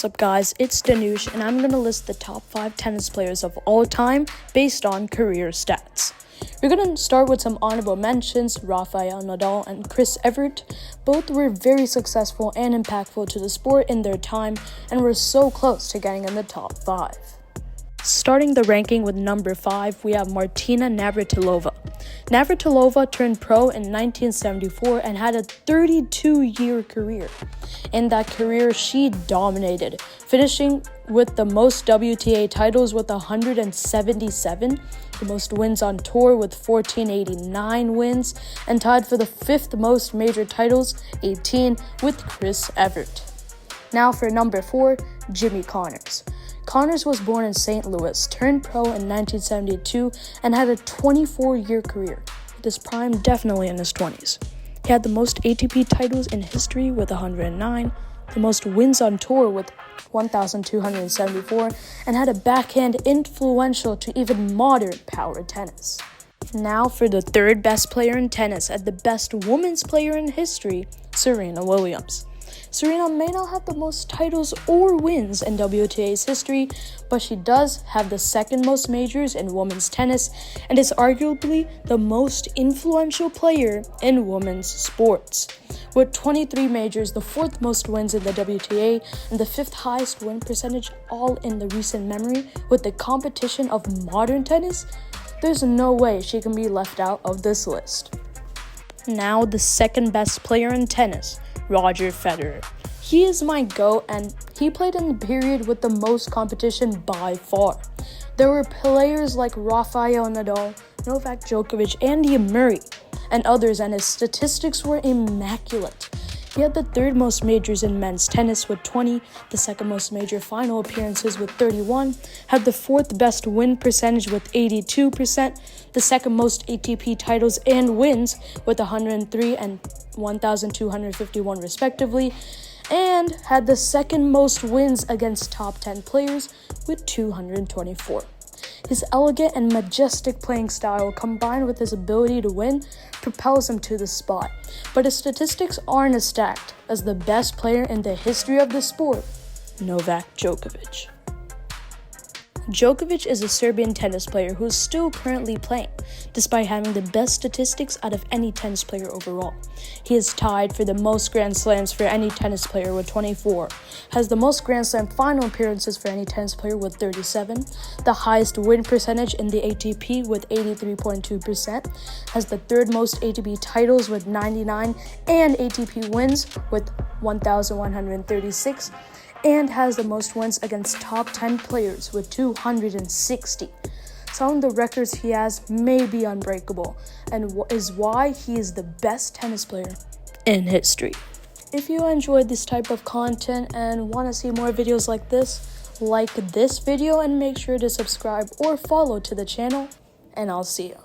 What's up guys, it's Danush and I'm going to list the top 5 tennis players of all time based on career stats. We're going to start with some honorable mentions. Rafael Nadal and Chris Evert. Both were very successful and impactful to the sport in their time and were so close to getting in the top 5. Starting the ranking with number 5, we have Martina Navratilova. Navratilova turned pro in 1974 and had a 32-year career. In that career, she dominated, finishing with the most WTA titles with 177, the most wins on tour with 1,489 wins, and tied for the 5th most major titles, 18, with Chris Evert. Now for number 4, Jimmy Connors. Connors was born in St. Louis, turned pro in 1972, and had a 24-year career, with his prime definitely in his 20s. He had the most ATP titles in history with 109, the most wins on tour with 1,274, and had a backhand influential to even modern power tennis. Now for the 3rd best player in tennis and the best women's player in history, Serena Williams. Serena may not have the most titles or wins in WTA's history, but she does have the 2nd most majors in women's tennis and is arguably the most influential player in women's sports. With 23 majors, the 4th most wins in the WTA, and the 5th highest win percentage, all in the recent memory with the competition of modern tennis, there's no way she can be left out of this list. Now the 2nd best player in tennis, Roger Federer. He is my GOAT and he played in the period with the most competition by far. There were players like Rafael Nadal, Novak Djokovic, Andy Murray, and others, and his statistics were immaculate. He had the 3rd most majors in men's tennis with 20, the 2nd most major final appearances with 31, had the 4th best win percentage with 82%, the 2nd most ATP titles and wins with 103 and 1,251 respectively, and had the 2nd most wins against top 10 players with 224. His elegant and majestic playing style, combined with his ability to win, propels him to the spot. But his statistics aren't as stacked as the best player in the history of the sport, Novak Djokovic. Djokovic is a Serbian tennis player who is still currently playing, despite having the best statistics out of any tennis player overall. He is tied for the most Grand Slams for any tennis player with 24, has the most Grand Slam final appearances for any tennis player with 37, the highest win percentage in the ATP with 83.2%, has the 3rd most ATP titles with 99, and ATP wins with 1,136, and has the most wins against top 10 players with 260. Some of the records he has may be unbreakable, and is why he is the best tennis player in history. If you enjoyed this type of content and want to see more videos like this video and make sure to subscribe or follow to the channel, and I'll see you.